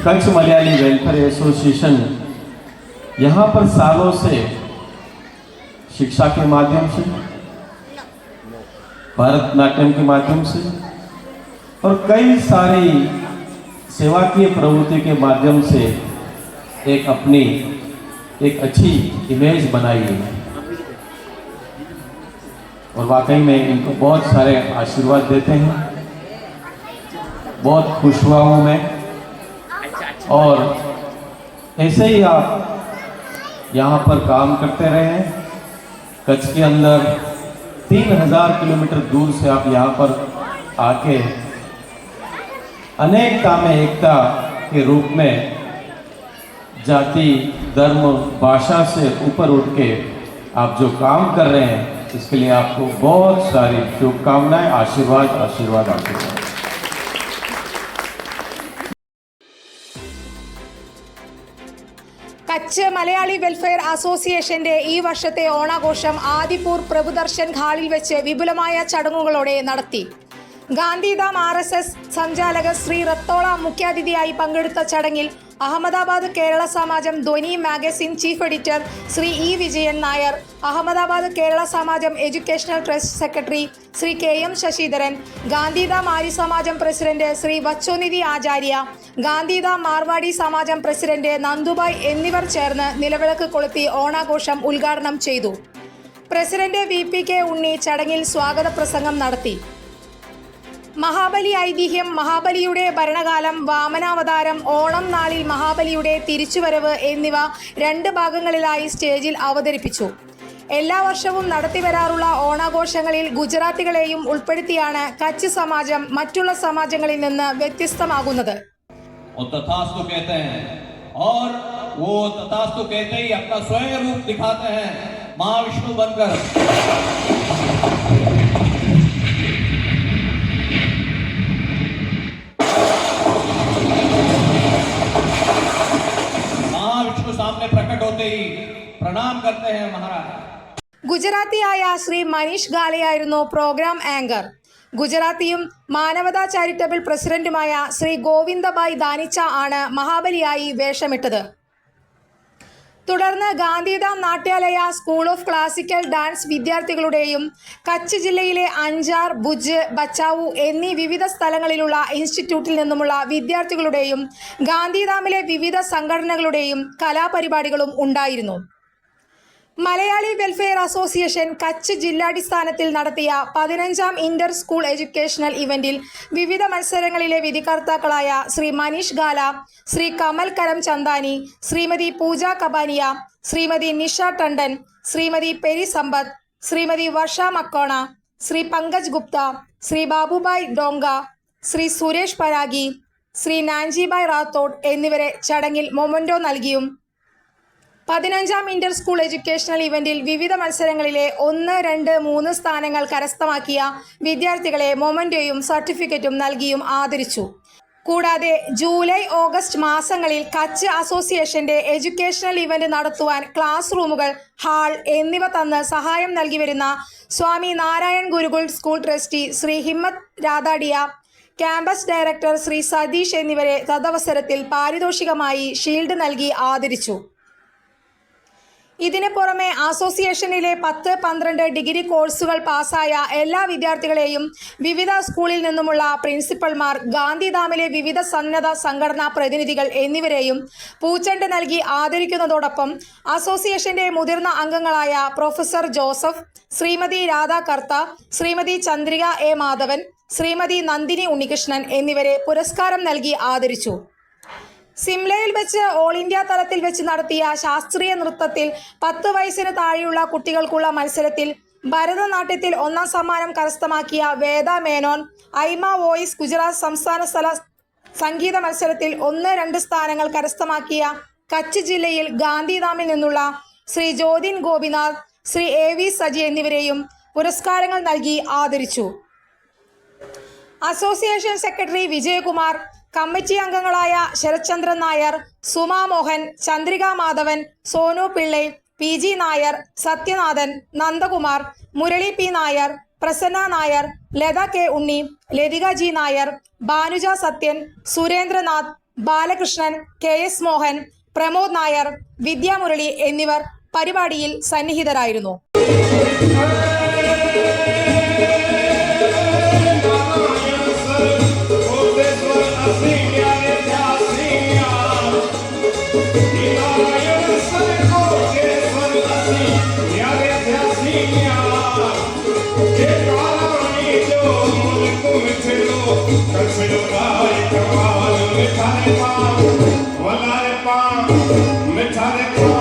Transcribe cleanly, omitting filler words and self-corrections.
Kutch Malayali welfare association यहाँ पर सालों से शिक्षा के माध्यम से, भरतनाट्यम के माध्यम से और कई सारी सेवाकीय प्रवृत्ति के माध्यम से एक अपनी एक अच्छी इमेज बनाई है। और वाकई में इनको बहुत सारे आशीर्वाद देते हैं। बहुत खुश हुआ हूँ मैं। और ऐसे ही आप यहाँ पर काम करते रहे। कच्छ के अंदर 3000 किलोमीटर दूर से आप यहाँ पर आके अनेकता में एकता के रूप में जाति, धर्म, भाषा से ऊपर उठ के आप जो काम कर रहे हैं, इसके लिए आपको बहुत सारी शुभकामनाएं, आशीर्वाद आशीर्वाद आशीर्वाद। കച്ച് മലയാളി വെൽഫെയർ അസോസിയേഷന്റെ ഈ വർഷത്തെ ഓണാഘോഷം ആദിപൂർ പ്രഭുദർശൻ ഹാളിൽ വെച്ച് വിപുലമായ ചടങ്ങുകളോടെ നടത്തി. ഗാന്ധിധാം RSS സംചാലക ശ്രീ റത്തോള മുഖ്യാതിഥിയായി പങ്കെടുത്ത ചടങ്ങിൽ Ahmedabad Kerala Samajam Dhwani magazine chief editor Shri E Vijayan Nair, Ahmedabad Kerala Samajam educational trust secretary Shri KM Sasidharan, Gandhidham Arya Samaj president Shri Vachonidhi Acharya, Gandhidham Marwadi Samaj president Nandubhai എന്നിവർ ചേർന്ന് നിലവിളക്ക് കൊളുത്തി ഓണാഘോഷം ഉദ്ഘാടനം ചെയ്തു. പ്രസിഡന്റ് VPK ഉണ്ണി ചടങ്ങിൽ സ്വാഗത പ്രസംഗം നടത്തി. മഹാബലി ഐതിഹ്യം, മഹാബലിയുടെ ഭരണകാലം, വാമനാവതാരം, ഓണം നാളിൽ മഹാബലിയുടെ തിരിച്ചുവരവ് എന്നിവ 2 ഭാഗങ്ങളിലായി സ്റ്റേജിൽ അവതരിപ്പിച്ചു. എല്ലാ വർഷവും നടത്തിവരാറുള്ള ഓണാഘോഷങ്ങളിൽ ഗുജറാത്തികളെയും ഉൾപ്പെടുത്തിയാണ് കച്ച് സമാജം മറ്റുള്ള സമാജങ്ങളിൽ നിന്ന് വ്യത്യസ്തമാകുന്നത്. ഗുജറാത്തിയായ ശ്രീ മനീഷ് ഗാലയായിരുന്നു പ്രോഗ്രാം ആങ്കർ. ഗുജറാത്തിയും മാനവതാ ചാരിറ്റബിൾ പ്രസിഡന്റുമായ ശ്രീ ഗോവിന്ദഭായ് ദാനിച്ച ആണ് മഹാബലിയായി വേഷമിട്ടത്. തുടർന്ന് Gandhidham Natyalaya school of classical dance വിദ്യാർത്ഥികളുടെയും കച്ച് ജില്ലയിലെ അഞ്ചാർ, ഭുജ്, ബച്ചാവു എന്നീ വിവിധ സ്ഥലങ്ങളിലുള്ള ഇൻസ്റ്റിറ്റ്യൂട്ടിൽ നിന്നുമുള്ള വിദ്യാർത്ഥികളുടെയും ഗാന്ധിധാമിലെ വിവിധ സംഘടനകളുടെയും കലാപരിപാടികളും ഉണ്ടായിരുന്നു. മലയാളി വെൽഫെയർ അസോസിയേഷൻ കച്ച് ജില്ലാടിസ്ഥാനത്തിൽ നടത്തിയ 15ാം ഇന്റർ സ്കൂൾ എഡ്യൂക്കേഷണൽ ഇവന്റിൽ വിവിധ മത്സരങ്ങളിലെ വിധികർത്താക്കളായ ശ്രീ മനീഷ് ഗാല, ശ്രീ കമൽ കരം ചന്ദാനി, ശ്രീമതി പൂജ കബാനിയ, ശ്രീമതി നിഷ ടണ്ടൻ, ശ്രീമതി പെരി സമ്പത്ത്, ശ്രീമതി വർഷ മക്കോണ, ശ്രീ പങ്കജ് ഗുപ്ത, ശ്രീ ബാബുഭായ് ഡോങ്ക, ശ്രീ സുരേഷ് പരാഗി, ശ്രീ നാൻജിഭായ് റാത്തോഡ് എന്നിവരെ ചടങ്ങിൽ മൊമന്റോ നൽകിയും 15ാം ഇന്റർ സ്കൂൾ എഡ്യൂക്കേഷണൽ ഇവന്റിൽ വിവിധ മത്സരങ്ങളിലെ 1, 2, 3 സ്ഥാനങ്ങൾ കരസ്ഥമാക്കിയ വിദ്യാർത്ഥികളെ മൊമന്റോയും സർട്ടിഫിക്കറ്റും നൽകിയും ആദരിച്ചു. കൂടാതെ ജൂലൈ, ഓഗസ്റ്റ് മാസങ്ങളിൽ കച്ച് അസോസിയേഷന്റെ എഡ്യൂക്കേഷണൽ ഇവന്റ് നടത്തുവാൻ ക്ലാസ് റൂമുകൾ, ഹാൾ എന്നിവ തന്ന് സഹായം നൽകി വരുന്ന Swami Narayan Gurukul school trustee Shri Himmat Radhadiya, campus director Shri Satish എന്നിവരെ തദവസരത്തിൽ പാരിതോഷികമായി ഷീൽഡ് നൽകി ആദരിച്ചു. ഇതിനു പുറമെ അസോസിയേഷനിലെ 10, 12 ഡിഗ്രി കോഴ്സുകൾ പാസ്സായ എല്ലാ വിദ്യാർത്ഥികളെയും വിവിധ സ്കൂളിൽ നിന്നുമുള്ള പ്രിൻസിപ്പൽമാർ, ഗാന്ധിധാമിലെ വിവിധ സന്നദ്ധ സംഘടനാ പ്രതിനിധികൾ എന്നിവരെയും പൂച്ചെണ്ട് നൽകി ആദരിക്കുന്നതോടൊപ്പം അസോസിയേഷന്റെ മുതിർന്ന അംഗങ്ങളായ professor Joseph, Shrimati Radha Kartha, Shrimati Chandrika A Madhavan, Shrimati Nandini Unnikrishnan എന്നിവരെ പുരസ്കാരം നൽകി ആദരിച്ചു. സിംലയിൽ വെച്ച് ഓൾ ഇന്ത്യ തലത്തിൽ വെച്ച് നടത്തിയ ശാസ്ത്രീയ നൃത്തത്തിൽ 10 വയസ്സിന് താഴെയുള്ള കുട്ടികൾക്കുള്ള മത്സരത്തിൽ ഭരതനാട്യത്തിൽ 1ാം സമ്മാനം കരസ്ഥമാക്കിയ വേദ മേനോൻ, ഐമ വോയിസ് ഗുജറാത്ത് സംസ്ഥാന സ്ഥല സംഗീത മത്സരത്തിൽ 1, 2 സ്ഥാനങ്ങൾ കരസ്ഥമാക്കിയ കച്ച് ജില്ലയിൽ ഗാന്ധിധാമിൽ നിന്നുള്ള ശ്രീ ജ്യോതിൻ ഗോപിനാഥ്, ശ്രീ AV സജി എന്നിവരെയും പുരസ്കാരങ്ങൾ നൽകി ആദരിച്ചു. അസോസിയേഷൻ സെക്രട്ടറി വിജയകുമാർ, കമ്മിറ്റി അംഗങ്ങളായ Sarathchandran Nair, Suma Mohan, Chandrika Madhavan, Sonu Pillai, PG Nair, Sathyanathan, Nandakumar, Murali P Nair, Prasanna Nair, Latha K ഉണ്ണി, ലതിക G നായർ, ഭാനുജ സത്യൻ, സുരേന്ദ്രനാഥ്, ബാലകൃഷ്ണൻ, KS മോഹൻ, പ്രമോദ് നായർ, വിദ്യാമുരളി എന്നിവർ പരിപാടിയിൽ സന്നിഹിതരായിരുന്നു. मिठा